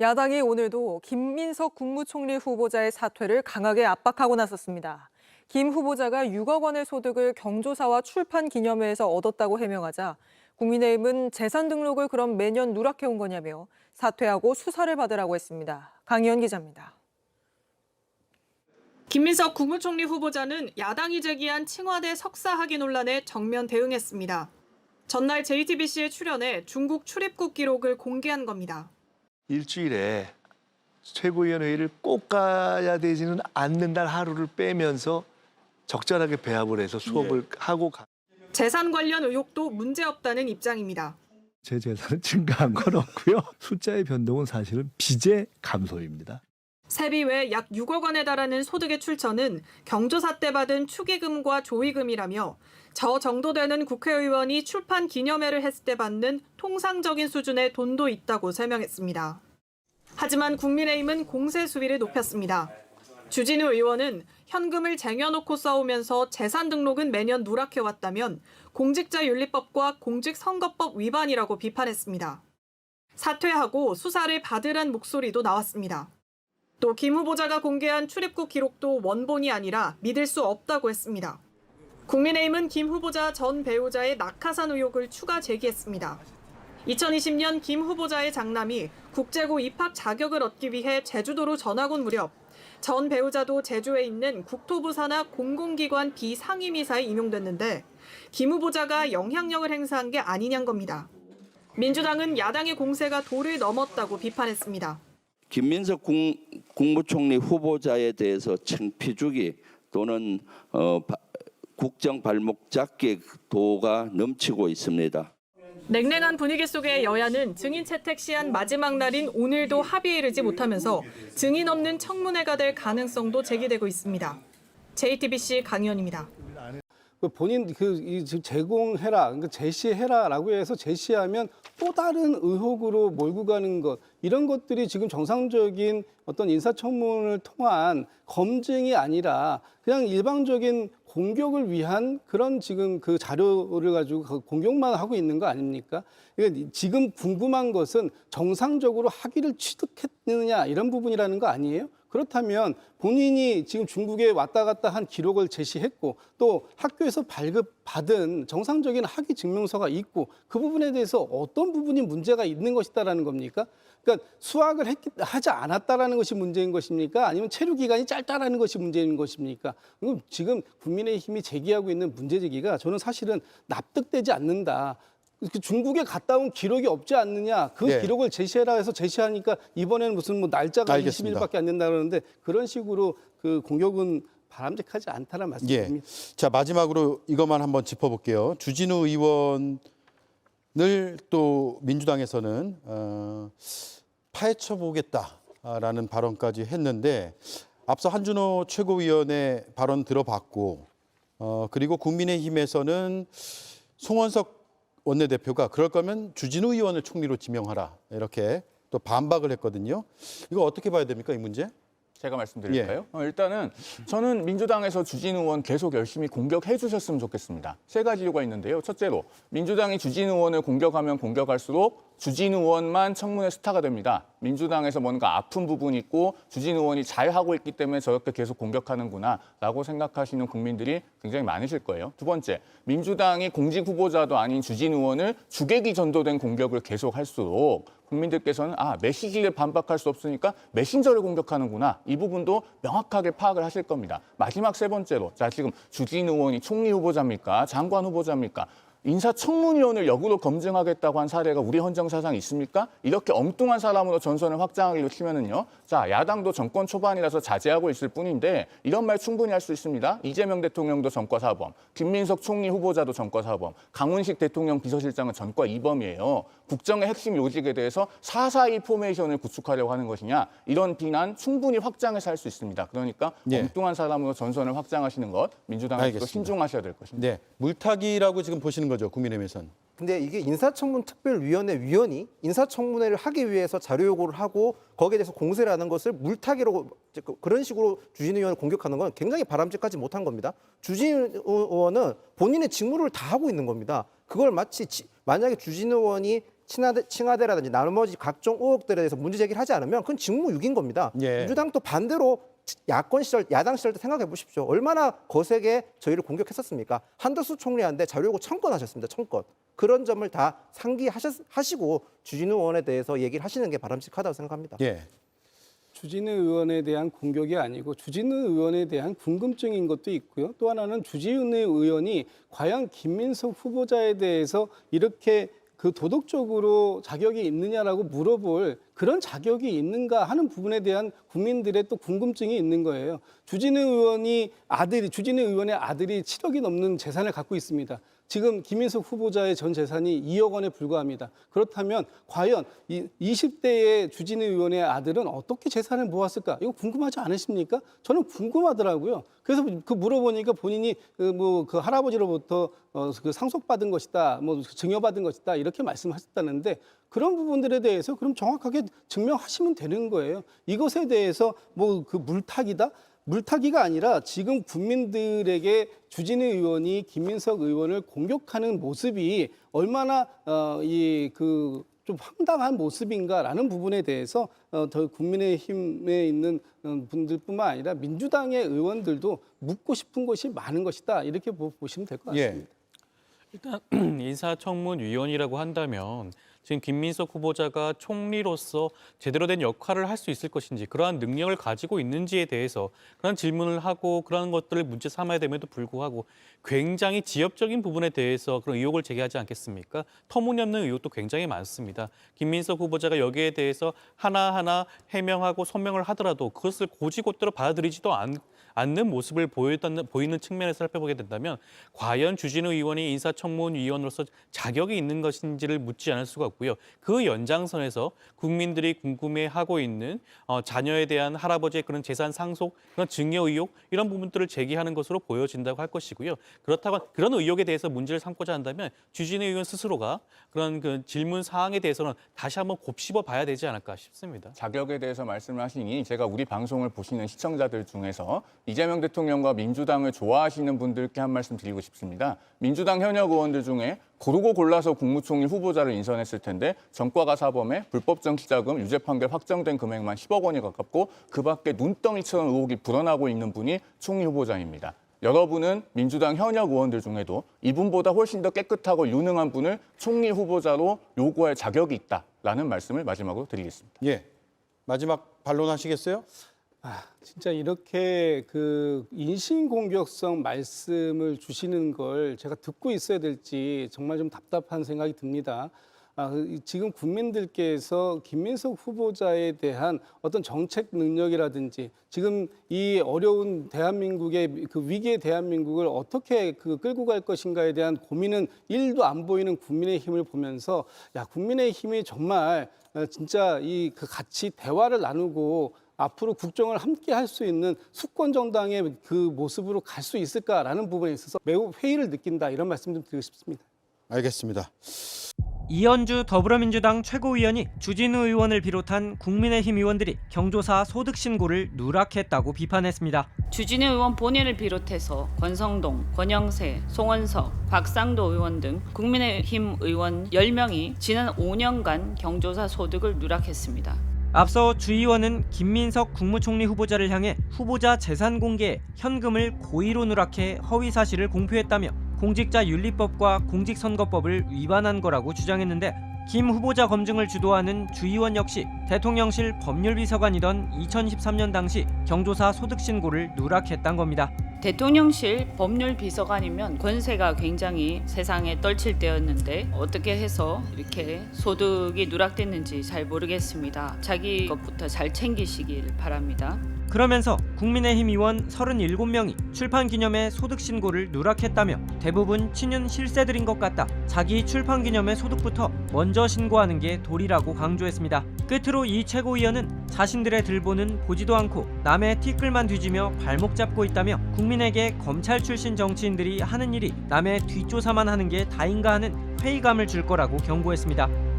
야당이 오늘도 김민석 국무총리 후보자의 사퇴를 강하게 압박하고 나섰습니다. 김 후보자가 6억 원의 소득을 경조사와 출판 기념회에서 얻었다고 해명하자 국민의힘은 재산 등록을 그럼 매년 누락해온 거냐며 사퇴하고 수사를 받으라고 했습니다. 강희연 기자입니다. 김민석 국무총리 후보자는 야당이 제기한 칭화대 석사 학위 논란에 정면 대응했습니다. 전날 JTBC에 출연해 중국 출입국 기록을 공개한 겁니다. 일주일에 최고위원회의를 꼭 가야 되지는 않는 날 하루를 빼면서 적절하게 배합을 해서 수업을 하고 재산 관련 의혹도 문제없다는 입장입니다. 제 재산은 증가한 건 없고요. 숫자의 변동은 사실은 빚의 감소입니다. 세비 외 약 6억 원에 달하는 소득의 출처는 경조사 때 받은 축의금과 조의금이라며 저 정도 되는 국회의원이 출판 기념회를 했을 때 받는 통상적인 수준의 돈도 있다고 설명했습니다. 하지만 국민의힘은 공세 수위를 높였습니다. 주진우 의원은 현금을 쟁여놓고 싸우면서 재산 등록은 매년 누락해왔다면 공직자윤리법과 공직선거법 위반이라고 비판했습니다. 사퇴하고 수사를 받으란 목소리도 나왔습니다. 또 김 후보자가 공개한 출입국 기록도 원본이 아니라 믿을 수 없다고 했습니다. 국민의힘은 김 후보자 전 배우자의 낙하산 의혹을 추가 제기했습니다. 2020년 김 후보자의 장남이 국제고 입학 자격을 얻기 위해 제주도로 전학 온 무렵 전 배우자도 제주에 있는 국토부 산하 공공기관 비상임이사에 임용됐는데 김 후보자가 영향력을 행사한 게 아니냐는 겁니다. 민주당은 야당의 공세가 도를 넘었다고 비판했습니다. 김민석 국무총리 후보자에 대해서 창피 주기 또는 국정 발목 잡기 도가 넘치고 있습니다. 냉랭한 분위기 속에 여야는 증인 채택 시한 마지막 날인 오늘도 합의에 이르지 못하면서 증인 없는 청문회가 될 가능성도 제기되고 있습니다. JTBC 강희연입니다. 본인 제공해라, 그러니까 제시해라라고 해서 제시하면 또 다른 의혹으로 몰고 가는 것, 이런 것들이 지금 정상적인 어떤 인사청문을 통한 검증이 아니라 그냥 일방적인 공격을 위한 그런 지금 그 자료를 가지고 공격만 하고 있는 거 아닙니까? 그러니까 지금 궁금한 것은 정상적으로 학위를 취득했느냐 이런 부분이라는 거 아니에요? 그렇다면 본인이 지금 중국에 왔다 갔다 한 기록을 제시했고 또 학교에서 발급받은 정상적인 학위 증명서가 있고 그 부분에 대해서 어떤 부분이 문제가 있는 것이다라는 겁니까? 그러니까 수학을 하지 않았다라는 것이 문제인 것입니까? 아니면 체류 기간이 짧다라는 것이 문제인 것입니까? 지금 국민의힘이 제기하고 있는 문제 제기가 저는 사실은 납득되지 않는다. 중국에 갔다 온 기록이 없지 않느냐, 그 네. 기록을 제시해라 해서 제시하니까 이번에는 무슨 뭐 날짜가 알겠습니다. 20일밖에 안 된다 그러는데 그런 식으로 그 공격은 바람직하지 않다는 말씀입니다. 자, 마지막으로 이것만 한번 짚어볼게요. 주진우 의원을 또 민주당에서는 파헤쳐 보겠다라는 발언까지 했는데 앞서 한준호 최고위원의 발언 들어봤고 그리고 국민의힘에서는 송원석 원내대표가 그럴 거면 주진우 의원을 총리로 지명하라 이렇게 또 반박을 했거든요. 이거 어떻게 봐야 됩니까, 이 문제? 제가 말씀드릴까요? 일단은 저는 민주당에서 주진우 의원 계속 열심히 공격해 주셨으면 좋겠습니다. 세 가지 이유가 있는데요. 첫째로 민주당이 주진우 의원을 공격하면 공격할수록 주진우 의원만 청문회 스타가 됩니다. 민주당에서 뭔가 아픈 부분이 있고 주진우 의원이 잘하고 있기 때문에 저렇게 계속 공격하는구나라고 생각하시는 국민들이 굉장히 많으실 거예요. 두 번째, 민주당이 공직 후보자도 아닌 주진우 의원을 주객이 전도된 공격을 계속 할수록 국민들께서는 메시지를 반박할 수 없으니까 메신저를 공격하는구나. 이 부분도 명확하게 파악을 하실 겁니다. 마지막 세 번째로, 자, 지금 주진우 의원이 총리 후보자입니까? 장관 후보자입니까? 인사청문위원을 역으로 검증하겠다고 한 사례가 우리 헌정사상에 있습니까? 이렇게 엉뚱한 사람으로 전선을 확장하기로 치면은요. 자, 야당도 정권 초반이라서 자제하고 있을 뿐인데 이런 말 충분히 할 수 있습니다. 이재명 대통령도 전과사범, 김민석 총리 후보자도 전과사범, 강훈식 대통령 비서실장은 전과이범이에요. 국정의 핵심 요직에 대해서 442 포메이션을 구축하려고 하는 것이냐. 이런 비난 충분히 확장해서 할 수 있습니다. 그러니까 엉뚱한 사람으로 전선을 확장하시는 것 민주당에서도 신중하셔야 될 것입니다. 네, 물타기라고 지금 보시는 거죠, 국민의힘에서는. 근데 이게 인사청문특별위원회 위원이 인사청문회를 하기 위해서 자료 요구를 하고 거기에 대해서 공세를 하는 것을 물타기로 그런 식으로 주진우 의원을 공격하는 건 굉장히 바람직하지 못한 겁니다. 주진우 의원은 본인의 직무를 다 하고 있는 겁니다. 그걸 마치 만약에 주진우 의원이 칭하대라든지 나머지 각종 의혹들에 대해서 문제 제기를 하지 않으면 그건 직무유기인 겁니다. 예. 민주당 또 반대로 야권 시절, 야당 시절 때 생각해 보십시오. 얼마나 거세게 저희를 공격했었습니까? 한덕수 총리한테 자료 요구 1000건 하셨습니다. 1000건. 그런 점을 다 상기하시고 주진우 의원에 대해서 얘기를 하시는 게 바람직하다고 생각합니다. 예. 주진우 의원에 대한 공격이 아니고 주진우 의원에 대한 궁금증인 것도 있고요. 또 하나는 주진우 의원이 과연 김민석 후보자에 대해서 이렇게 그 도덕적으로 자격이 있느냐라고 물어볼 그런 자격이 있는가 하는 부분에 대한 국민들의 또 궁금증이 있는 거예요. 주진우 의원의 아들이 7억이 넘는 재산을 갖고 있습니다. 지금 김민석 후보자의 전 재산이 2억 원에 불과합니다. 그렇다면 과연 20대의 주진우 의원의 아들은 어떻게 재산을 모았을까? 이거 궁금하지 않으십니까? 저는 궁금하더라고요. 그래서 그 물어보니까 본인이 그 할아버지로부터 그 상속받은 것이다, 증여받은 것이다 이렇게 말씀하셨다는데 그런 부분들에 대해서 그럼 정확하게 증명하시면 되는 거예요. 이것에 대해서 그 물타기가 아니라 지금 국민들에게 주진우 의원이 김민석 의원을 공격하는 모습이 얼마나 좀 황당한 모습인가라는 부분에 대해서 더 국민의힘에 있는 분들뿐만 아니라 민주당의 의원들도 묻고 싶은 것이 많은 것이다 이렇게 보시면 될 것 같습니다. 일단 인사청문위원이라고 한다면 지금 김민석 후보자가 총리로서 제대로 된 역할을 할 수 있을 것인지 그러한 능력을 가지고 있는지에 대해서 그런 질문을 하고 그런 것들을 문제 삼아야 됨에도 불구하고 굉장히 지엽적인 부분에 대해서 그런 의혹을 제기하지 않겠습니까? 터무니없는 의혹도 굉장히 많습니다. 김민석 후보자가 여기에 대해서 하나하나 해명하고 소명을 하더라도 그것을 고지고대로 받아들이지도 않는 모습을 보이는 측면에서 살펴보게 된다면 과연 주진우 의원이 인사청문위원으로서 자격이 있는 것인지를 묻지 않을 수가 없고요. 그 연장선에서 국민들이 궁금해하고 있는 자녀에 대한 할아버지의 그런 재산 상속, 그런 증여 의혹 이런 부분들을 제기하는 것으로 보여진다고 할 것이고요. 그렇다고 그런 의혹에 대해서 문제를 삼고자 한다면 주진우 의원 스스로가 그런 그 질문 사항에 대해서는 다시 한번 곱씹어 봐야 되지 않을까 싶습니다. 자격에 대해서 말씀을 하시니 제가 우리 방송을 보시는 시청자들 중에서 이재명 대통령과 민주당을 좋아하시는 분들께 한 말씀 드리고 싶습니다. 민주당 현역 의원들 중에 고르고 골라서 국무총리 후보자를 인선했을 텐데 전과가 사범에 불법 정치자금 유죄 판결 확정된 금액만 10억 원이 가깝고 그 밖에 눈덩이처럼 의혹이 불어나고 있는 분이 총리 후보자입니다. 여러분은 민주당 현역 의원들 중에도 이분보다 훨씬 더 깨끗하고 유능한 분을 총리 후보자로 요구할 자격이 있다라는 말씀을 마지막으로 드리겠습니다. 예. 마지막 반론하시겠어요? 진짜 이렇게 그 인신공격성 말씀을 주시는 걸 제가 듣고 있어야 될지 정말 좀 답답한 생각이 듭니다. 지금 국민들께서 김민석 후보자에 대한 어떤 정책 능력이라든지 지금 이 어려운 대한민국의 그 위기의 대한민국을 어떻게 끌고 갈 것인가에 대한 고민은 1도 안 보이는 국민의힘을 보면서 국민의힘이 정말 진짜 그 같이 대화를 나누고 앞으로 국정을 함께 할 수 있는 수권 정당의 그 모습으로 갈 수 있을까라는 부분에 있어서 매우 회의를 느낀다 이런 말씀 좀 드리고 싶습니다. 알겠습니다. 이현주 더불어민주당 최고위원이 주진우 의원을 비롯한 국민의힘 의원들이 경조사 소득 신고를 누락했다고 비판했습니다. 주진우 의원 본인을 비롯해서 권성동, 권영세, 송원석, 곽상도 의원 등 국민의힘 의원 10명이 지난 5년간 경조사 소득을 누락했습니다. 앞서 주 의원은 김민석 국무총리 후보자를 향해 후보자 재산 공개에 현금을 고의로 누락해 허위 사실을 공표했다며 공직자윤리법과 공직선거법을 위반한 거라고 주장했는데 김 후보자 검증을 주도하는 주 의원 역시 대통령실 법률비서관이던 2013년 당시 경조사 소득신고를 누락했단 겁니다. 대통령실 법률비서관이면 권세가 굉장히 세상에 떨칠 때였는데 어떻게 해서 이렇게 소득이 누락됐는지 잘 모르겠습니다. 자기 것부터 잘 챙기시길 바랍니다. 그러면서 국민의힘 의원 37명이 출판 기념회 소득 신고를 누락했다며 대부분 친윤 실세들인 것 같다. 자기 출판 기념회 소득부터 먼저 신고하는 게 도리라고 강조했습니다. 끝으로 이 최고위원은 자신들의 들보는 보지도 않고 남의 티끌만 뒤지며 발목 잡고 있다며 국민에게 검찰 출신 정치인들이 하는 일이 남의 뒷조사만 하는 게 다인가 하는 회의감을 줄 거라고 경고했습니다.